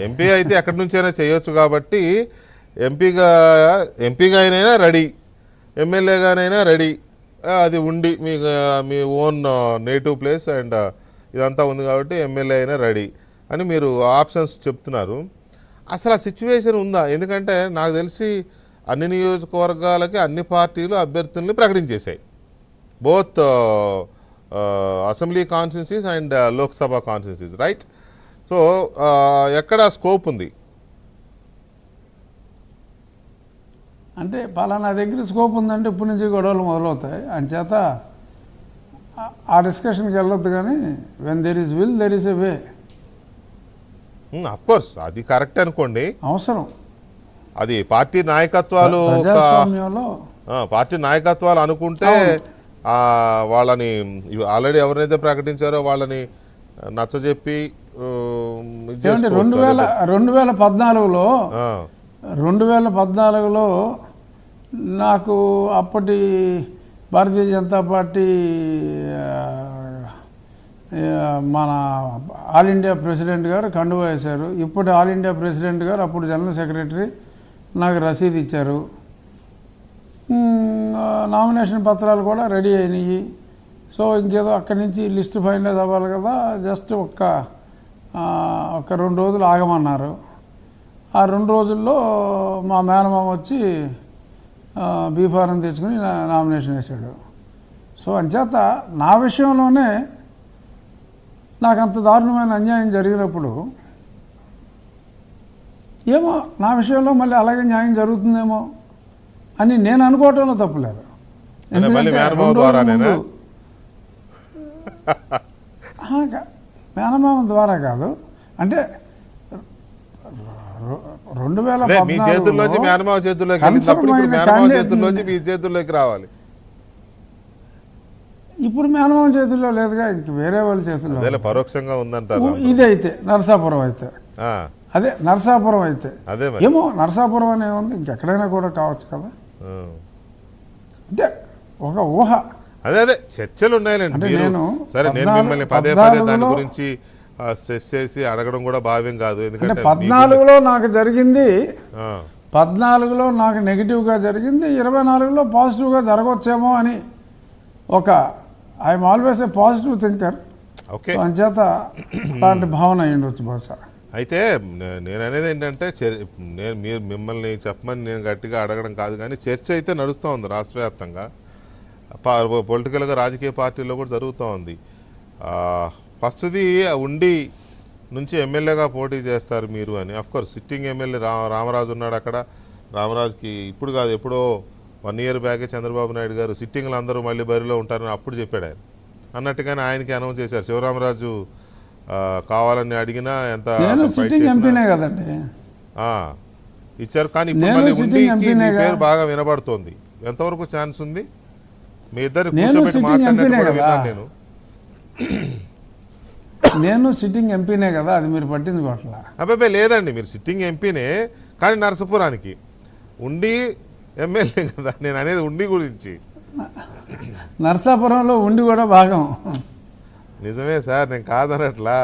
MP అయితే ఎక్కడి నుంచైనా చేయొచ్చు కాబట్టి ఎంపీగా అయినా రెడీ, ఎమ్మెల్యేగానైనా రెడీ. అది ఉండి మీ ఓన్ నేటివ్ ప్లేస్ అండ్ ఇదంతా ఉంది కాబట్టి ఎమ్మెల్యే అయినా రెడీ అని మీరు ఆప్షన్స్ చెప్తున్నారు. అసలు ఆ సిచ్యువేషన్ ఉందా? ఎందుకంటే నాకు తెలిసి అన్ని నియోజకవర్గాలకి అన్ని పార్టీలు అభ్యర్థుల్ని ప్రకటించేశాయి, both assembly constituencies and Lok Sabha constituencies, right? So ఎక్కడ స్కోప్ ఉంది అంటే పలానా దగ్గర స్కోప్ ఉందంటే ఇప్పటి నుంచి గొడవలు మొదలవుతాయి. అంచేత ఆ డిస్కషన్కి వెళ్ళొద్దు, కానీ when there is will there is a way. Of course అది కరెక్ట్ అనుకోండి, అవసరం. అది పార్టీ నాయకత్వాలు ప్రజాస్వామ్యంలో పార్టీ నాయకత్వాలు అనుకుంటే వాళ్ళని ఆల్రెడీ ఎవరినైతే ప్రకటించారో వాళ్ళని నచ్చజెప్పి 2014లో నాకు అప్పటి భారతీయ జనతా పార్టీ మన ఆల్ ఇండియా ప్రెసిడెంట్ గారు కండువా వేశారు. ఇప్పటి ఆల్ ఇండియా ప్రెసిడెంట్ గారు అప్పుడు జనరల్ సెక్రటరీ నాకు రసీదు ఇచ్చారు. నామినేషన్ పత్రాలు కూడా రెడీ అయినాయి. సో ఇంకేదో అక్కడి నుంచి లిస్ట్ ఫైనలైజ్ అవ్వాలి కదా, జస్ట్ ఒక 2 రోజులు ఆగమన్నారు. ఆ 2 రోజుల్లో మా మేనమామ వచ్చి బీఫారం తెచ్చుకుని నామినేషన్ వేశాడు. సో అంచేత నా విషయంలోనే నాకు అంత దారుణమైన అన్యాయం జరిగినప్పుడు ఏమో నా విషయంలో మళ్ళీ అలాగే న్యాయం జరుగుతుందేమో అని నేను అనుకోవటంలో తప్పులేదు. మేనమామ ద్వారా కాదు, అంటే 2014 రావాలి. ఇప్పుడు మేనమామ చేతుల్లో లేదుగా, ఇంక వేరే వాళ్ళ చేతుల్లో పరోక్షంగా ఉందంటారు. ఇదైతే నరసాపురం అయితే అదే నరసాపురం అయితే ఏమో నరసాపురం అనే ఉంది, ఇంకెక్కడైనా కూడా కావచ్చు కదా. అంటే ఒక ఊహ. అదే చర్చలు ఉన్నాయండి. సరే, నేను మిమ్మల్ని పదే దాని గురించి స్ట్రెస్ చేసి అడగడం కూడా భావ్యం కాదు. ఎందుకంటే 14లో నాకు జరిగింది, 14లో నాకు నెగిటివ్గా జరిగింది, 24లో పాజిటివ్గా జరగవచ్చేమో అని ఒక I'm always a positive thinker. Okay, అంచేత అలాంటి భావన అయ్యిండొచ్చు బహుశా. అయితే నేను అనేది ఏంటంటే మీరు మిమ్మల్ని చెప్పమని నేను గట్టిగా అడగడం కాదు, కానీ చర్చ అయితే నడుస్తూ ఉంది రాష్ట్ర వ్యాప్తంగా, పొలిటికల్గా రాజకీయ పార్టీల్లో కూడా జరుగుతూ ఉంది. ఫస్ట్ది ఉండి నుంచి ఎమ్మెల్యేగా పోటీ చేస్తారు మీరు అని. అఫ్కోర్స్ సిట్టింగ్ ఎమ్మెల్యే రామరాజు ఉన్నాడు అక్కడ. రామరాజుకి ఇప్పుడు కాదు, ఎప్పుడో 1 year బ్యాకే చంద్రబాబు నాయుడు గారు సిట్టింగ్లు అందరూ మళ్ళీ బరిలో ఉంటారని అప్పుడు చెప్పాడు ఆయన. అన్నట్టుగానే ఆయనకి అనౌన్స్ చేశారు. శివరామరాజు కావాలని అడిగినా ఎంత ఇచ్చారు. కానీ ఇప్పుడు మళ్ళీ ఉండి మీ పేరు బాగా వినబడుతోంది. ఎంతవరకు ఛాన్స్ ఉంది? మీ ఇద్దరు కూర్చోబెట్టి మాట్లాడినట్టు కూడా విన్నాను నేను సిట్టింగ్ ఎంపీనే కదా, అది మీరు పట్టించుకోవట్లా. అబ్బాయి లేదండి, మీరు సిట్టింగ్ ఎంపీనే, కానీ నరసాపురానికి ఉండి ఎమ్మెల్యే కదా. నేను అనేది ఉండి గురించి. నరసాపురంలో ఉండి కూడా భాగం. నిజమే సార్, నేను కాదనట్లా.